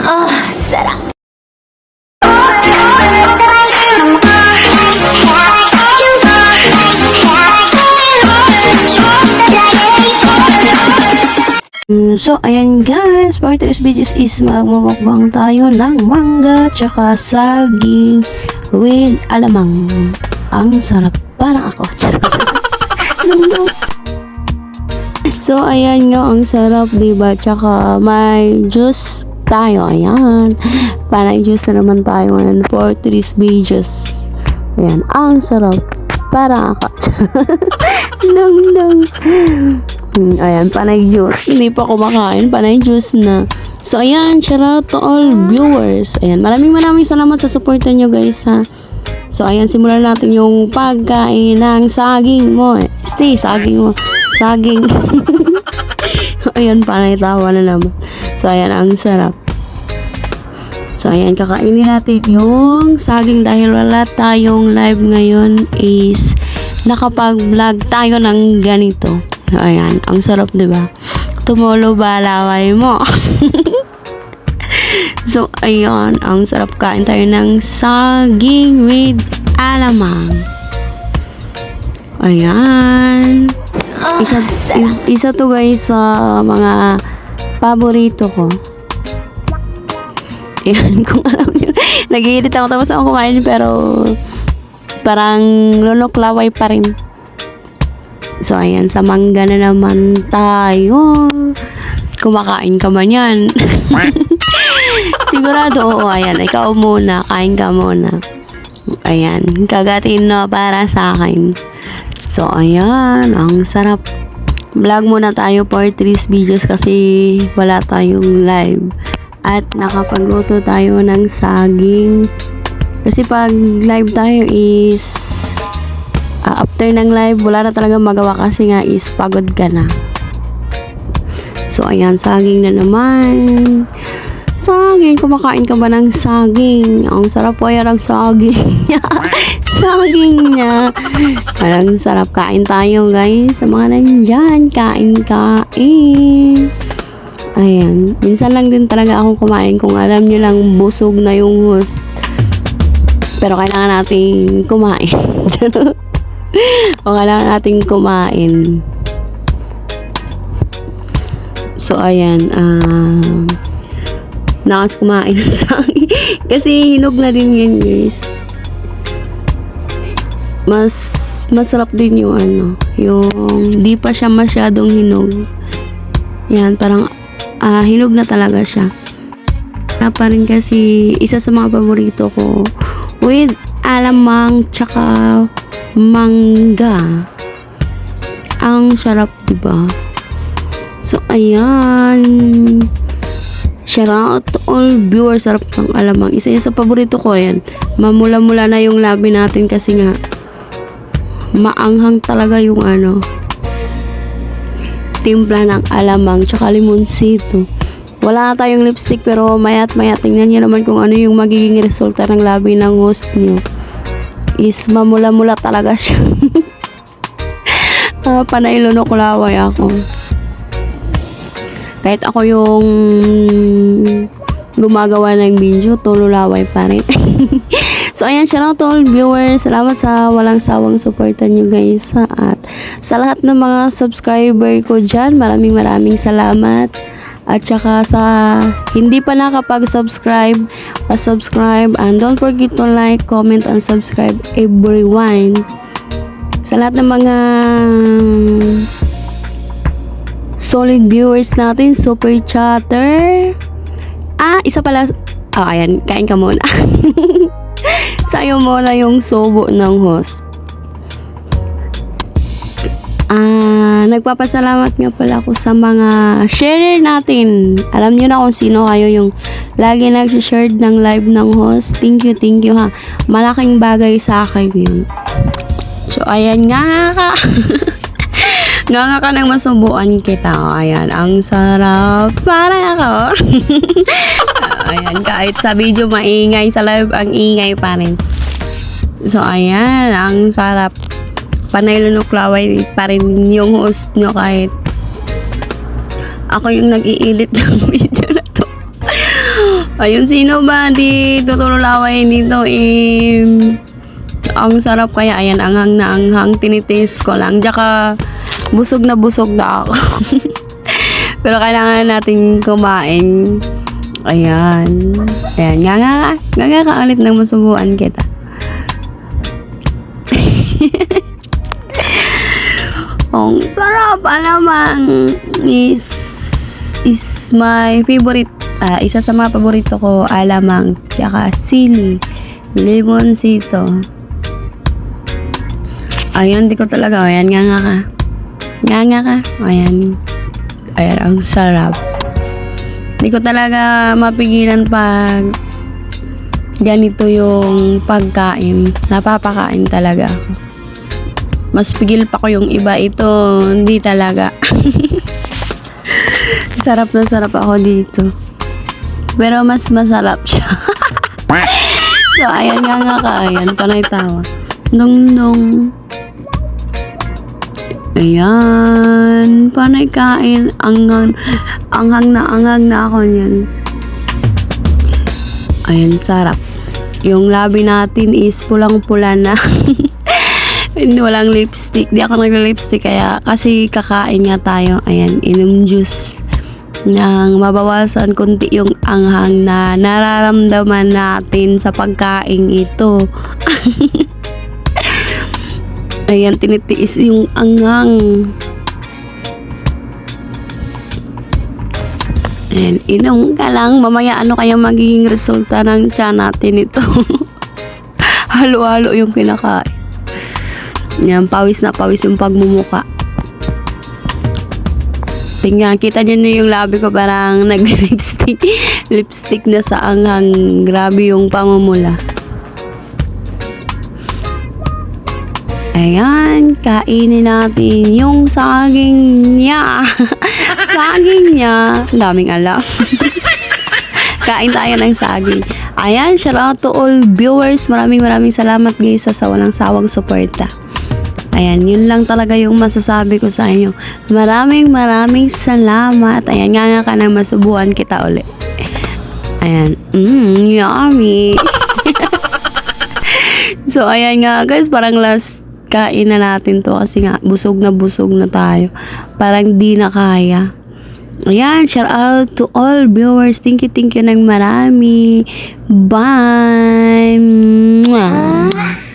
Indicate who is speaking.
Speaker 1: Sarap.
Speaker 2: So, ayan guys, for today's videos is magmumukbang tayo ng mangga tsaka saging with alamang. Ang sarap, parang ako. So, ayan nga, ang sarap, diba? Tsaka may juice tayo, ayan. Parang juice na naman tayo ngayon for today's videos. Ayan, ang sarap, parang ako. Lang. Ayan, panay juice. Hindi pa kumakain, panay juice na. So, ayan, shout out to all viewers. Ayan, maraming salamat sa supportan nyo guys, ha. So, ayan, simulan natin yung pagkain ng saging mo. Stay, saging mo. Saging. Ayan, panay tawa na naman. So, ayan, ang sarap. So, ayan, kakainin natin yung saging dahil wala tayong live ngayon is nakapag-vlog tayo ng ganito. Ayan, ang sarap, diba? Tumulo ba laway mo? So, ayan, ang sarap, kain tayo ng saging with alamang. Ayan. Isa to guys sa mga paborito ko. Ayan, kung alam nyo. Nag-iedit ako tapos ako kumain pero parang lunok laway pa rin. So, ayan, sa mangga na naman tayo. Kumakain ka man yan. Sigurado, oo, ayan. Ikaw muna, kain ka muna. Ayan, kagatin na para sa akin. So, ayan, ang sarap. Vlog muna tayo for 3 videos kasi wala tayong live. At nakapagluto tayo ng saging. Kasi pag live tayo is after ng live, wala na talaga magawa kasi nga is pagod ka na. So, ayan, saging na naman. Saging, kumakain ka ba ng saging? Ang sarap po yan ang saging niya. Saging niya. Parang sarap, kain tayo guys. Sa mga nandyan, kain. Ayan, minsan lang din talaga akong kumain kung alam nyo lang busog na yung host. Pero kailangan natin kumain. O kailangan natin kumain. So, ayan. Nakas kumain sa kasi hinog na din yan, guys. Masarap din yung yung di pa siya masyadong hinog. Yan, parang hinog na talaga siya. Na pa rin kasi isa sa mga paborito ko with alamang tsaka mangga. Ang sarap, diba? So, ayan. Shout out to all viewers. Sarap ng alamang. Isa yan sa paborito ko, yan. Mamula-mula na yung labi natin kasi nga maanghang talaga yung timpla ng alamang tsaka limonsito. Wala na tayong lipstick pero mayat tingnan nyo naman kung ano yung magiging resulta ng labi ng host nyo. Is mamula-mula talaga siya. Panay lunok laway ako. Kahit ako yung gumagawa ng video, tululaway pa rin. So, ayan, shout out to all viewers. Salamat sa walang sawang supportan nyo guys. At sa lahat ng mga subscriber ko dyan, maraming salamat. At saka sa hindi pa nakapag-subscribe, subscribe and don't forget to like, comment, and subscribe everyone. Sa lahat ng mga solid viewers natin, super chatter. Isa pala. Ayan, kain ka muna. Sa'yo muna yung subo ng host. Nagpapasalamat nga pala ako sa mga sharer natin. Alam niyo na kung sino kayo yung lagi nag-share ng live ng host. Thank you ha. Malaking bagay sa akin yun. So, ayan nga ka. Nga ka nang masubuan kita. Ayan, ang sarap. Parang ako. Ayan, kahit sa video maingay, sa live ang ingay pa rin. So, ayan, ang sarap. Panay lunok laway pa rin yung host nyo kahit ako yung nag-i-edit ng video na to. Ayun, sino ba di tutulaway dito? Ang sarap kaya. Ayan, anghang na anghang. Tinitaste ko lang. Tsaka, busog na ako. Pero kailangan natin kumain. Ayan. Ayan, nga ka ulit nang masubuan kita. Ang sarap. Alamang is my favorite. Isa sa mga paborito ko, alamang. Tsaka sili. Limoncito. Ayan, di ko talaga. Ayan, nga ka. Nga ka. Ayan. Ayan, ang sarap. Di ko talaga mapigilan pag ganito yung pagkain. Napapakain talaga ako. Mas pigil pa ko yung iba. Ito, hindi talaga. Sarap na sarap ako dito. Pero mas masarap siya. So, ayan nga ka. Ayan, panay tawa. Nung. Ayan. Panay kain. Anghang na ako niyan. Ayan, sarap. Yung labi natin is pulang-pula na. Walang lipstick. Di ako nag-lipstick kaya kasi kakain nga tayo. Ayan, inom juice. Nang mabawasan kunti yung anghang na nararamdaman natin sa pagkain ito. Ayan, tinitiis yung anghang. Ayan, inom ka lang. Mamaya ano kaya magiging resulta ng tiyan natin ito. Halo-halo yung kinakain. Ayan, pawis na pawis yung pagmumuka. Tingnan, kita nyo na yung labi ko parang nag-lipstick. Lipstick na sa anghang. Grabe yung pamumula. Ayan, kainin natin yung saging niya. Saging niya. Ang daming alam. Kain tayo ng saging. Ayan, shout out to all viewers. Maraming salamat guys sa walang sawang suporta. Ayan, yun lang talaga yung masasabi ko sa inyo. Maraming salamat. Ayan, nga ka na masubuan kita ulit. Ayan, yummy. So, ayan nga guys, parang last kain na natin to kasi nga busog na tayo. Parang di na kaya. Ayan, shout out to all viewers. Thank you ng marami. Bye. Mwah.